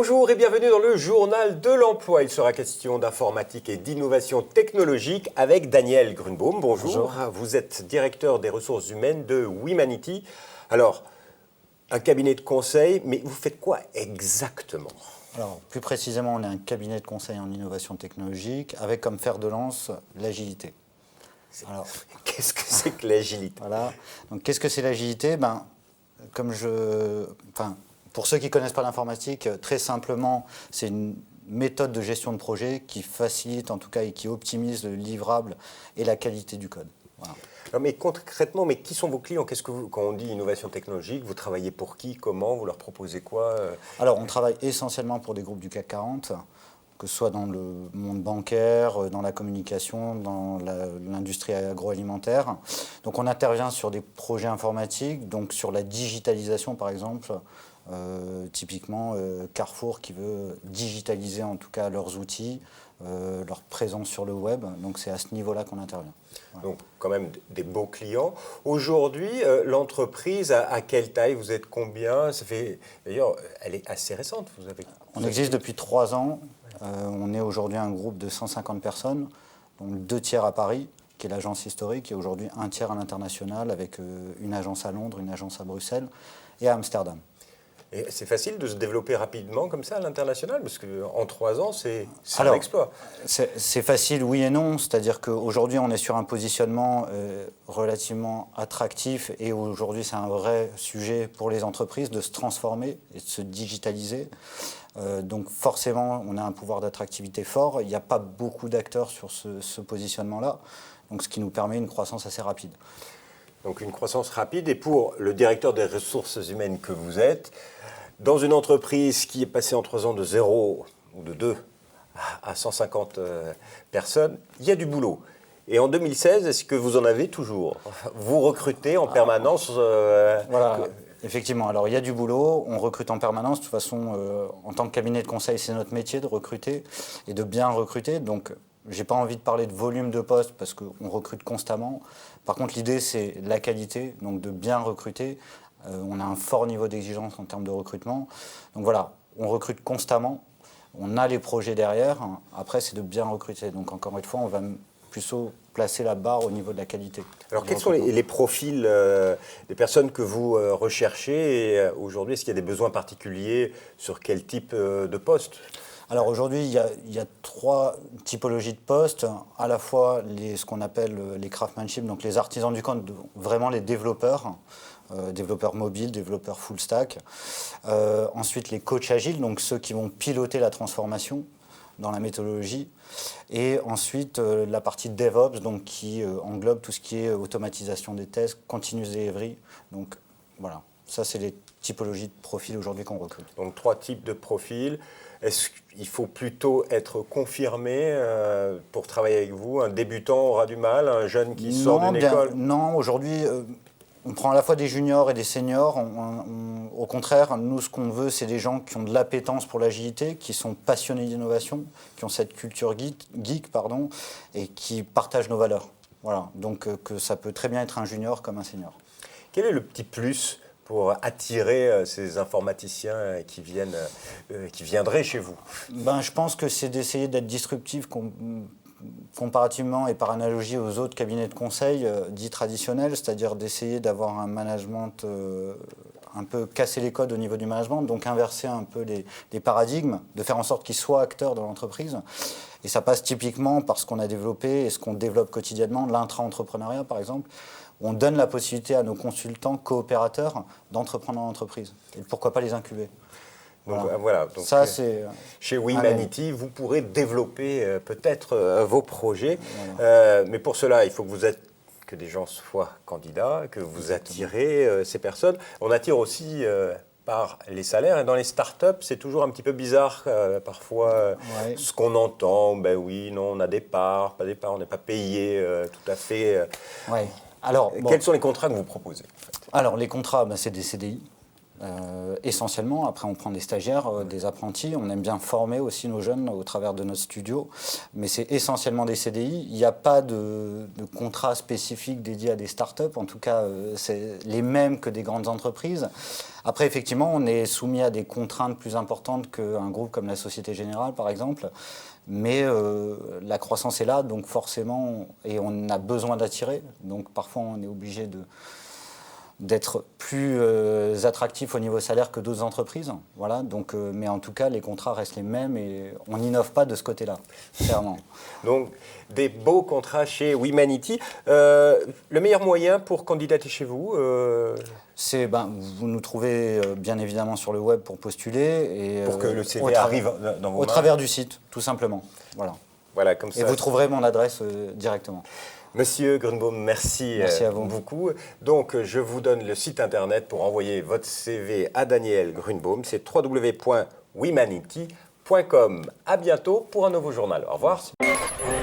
Bonjour et bienvenue dans le journal de l'emploi. Il sera question d'informatique et d'innovation technologique avec Daniel Grunbaum. Bonjour. Vous êtes directeur des ressources humaines de Wemanity. Alors, un cabinet de conseil, mais vous faites quoi exactement ? Alors, plus précisément, on est un cabinet de conseil en innovation technologique avec comme fer de lance l'agilité. Alors, qu'est-ce que c'est que l'agilité ? Voilà. Donc, qu'est-ce que c'est l'agilité ? Pour ceux qui ne connaissent pas l'informatique, très simplement, c'est une méthode de gestion de projet qui facilite en tout cas et qui optimise le livrable et la qualité du code. Voilà. Non, mais concrètement, qui sont vos clients ? Quand on dit innovation technologique, vous travaillez pour qui ? Comment ? Vous leur proposez quoi ? Alors, on travaille essentiellement pour des groupes du CAC 40, que ce soit dans le monde bancaire, dans la communication, dans l'industrie agroalimentaire. Donc, on intervient sur des projets informatiques, donc sur la digitalisation, par exemple. Typiquement, Carrefour qui veut digitaliser en tout cas leurs outils, leur présence sur le web. Donc, c'est à ce niveau-là qu'on intervient. Voilà. Donc, quand même des beaux clients. Aujourd'hui, l'entreprise, à quelle taille ? Vous êtes combien ? D'ailleurs, elle est assez récente. On existe depuis 3 ans. On est aujourd'hui un groupe de 150 personnes, donc 2 tiers à Paris, qui est l'agence historique, et aujourd'hui 1 tiers à l'international, avec une agence à Londres, une agence à Bruxelles et à Amsterdam. Et c'est facile de se développer rapidement comme ça à l'international, parce qu'en 3 ans, c'est un exploit. C'est facile, oui et non. C'est-à-dire qu'aujourd'hui, on est sur un positionnement relativement attractif, et aujourd'hui, c'est un vrai sujet pour les entreprises de se transformer et de se digitaliser. Donc forcément, on a un pouvoir d'attractivité fort. Il n'y a pas beaucoup d'acteurs sur ce positionnement-là, donc ce qui nous permet une croissance assez rapide. Donc une croissance rapide. Et pour le directeur des ressources humaines que vous êtes, dans une entreprise qui est passée en 3 ans de 0 ou de 2 à 150 personnes, il y a du boulot. Et en 2016, est-ce que vous en avez toujours ? Vous recrutez en permanence Voilà. Effectivement, alors il y a du boulot, on recrute en permanence. De toute façon, en tant que cabinet de conseil, c'est notre métier de recruter et de bien recruter. Donc, j'ai pas envie de parler de volume de postes parce qu'on recrute constamment. Par contre, l'idée, c'est la qualité, donc de bien recruter. On a un fort niveau d'exigence en termes de recrutement. Donc voilà, on recrute constamment. On a les projets derrière. Après, c'est de bien recruter. Donc encore une fois, on va plutôt placer la barre au niveau de la qualité. Alors, quels sont les profils des personnes que vous recherchez et aujourd'hui, est-ce qu'il y a des besoins particuliers sur quel type de poste ? Alors aujourd'hui, il y a 3 typologies de postes, à la fois ce qu'on appelle les craftsmanship, donc les artisans du code, vraiment les développeurs, développeurs mobiles, développeurs full stack. Ensuite, les coachs agiles, donc ceux qui vont piloter la transformation dans la méthodologie. Et ensuite, la partie DevOps, donc qui englobe tout ce qui est automatisation des tests, continuous delivery. Donc voilà, ça c'est les typologies de profils aujourd'hui qu'on recrute. Donc 3 types de profils. Est-ce qu'il faut plutôt être confirmé pour travailler avec vous ? Un débutant aura du mal, un jeune qui sort d'une école ? Non, aujourd'hui, on prend à la fois des juniors et des seniors. Au contraire, nous, ce qu'on veut, c'est des gens qui ont de l'appétence pour l'agilité, qui sont passionnés d'innovation, qui ont cette culture geek, et qui partagent nos valeurs. Voilà, donc que ça peut très bien être un junior comme un senior. Quel est le petit plus pour attirer ces informaticiens qui viendraient chez vous ? Je pense que c'est d'essayer d'être disruptif comparativement et par analogie aux autres cabinets de conseil dits traditionnels, c'est-à-dire d'essayer d'avoir un management un peu casser les codes au niveau du management, donc inverser un peu les paradigmes, de faire en sorte qu'ils soient acteurs dans l'entreprise. Et ça passe typiquement par ce qu'on a développé et ce qu'on développe quotidiennement, l'intra-entrepreneuriat par exemple. On donne la possibilité à nos consultants coopérateurs d'entreprendre en entreprise. Et pourquoi pas les incuber. Voilà. Donc, ça, c'est chez Wemanity, vous pourrez développer peut-être vos projets. Voilà. Mais pour cela, il faut que des gens soient candidats, que vous attirez ces personnes. On attire aussi par les salaires. Et dans les startups, c'est toujours un petit peu bizarre parfois ce qu'on entend. Ben oui, non, on a des parts, pas des parts, on n'est pas payé tout à fait. Ouais. Alors, quels sont les contrats que vous proposez en fait ? Alors, les contrats, c'est des CDI. Essentiellement, après on prend des stagiaires, des apprentis, on aime bien former aussi nos jeunes au travers de notre studio, mais c'est essentiellement des CDI. Il n'y a pas de contrat spécifique dédié à des startups, en tout cas c'est les mêmes que des grandes entreprises. Après effectivement on est soumis à des contraintes plus importantes qu'un groupe comme la Société Générale par exemple, mais la croissance est là, donc forcément, et on a besoin d'attirer, donc parfois on est obligé d'être plus attractif au niveau salaire que d'autres entreprises. Voilà, donc, mais en tout cas, les contrats restent les mêmes et on n'innove pas de ce côté-là, clairement. Donc, des beaux contrats chez Wemanity. Le meilleur moyen pour candidater chez vous Vous nous trouvez bien évidemment sur le web pour postuler. Et, pour que le CV arrive dans vos mains. Au travers du site, tout simplement. Voilà, comme ça. Et vous trouverez mon adresse directement. Monsieur Grunbaum, merci à vous. beaucoup. Donc, je vous donne le site internet pour envoyer votre CV à Daniel Grunbaum. C'est www.wemanity.com. À bientôt pour un nouveau journal. Au revoir. Merci.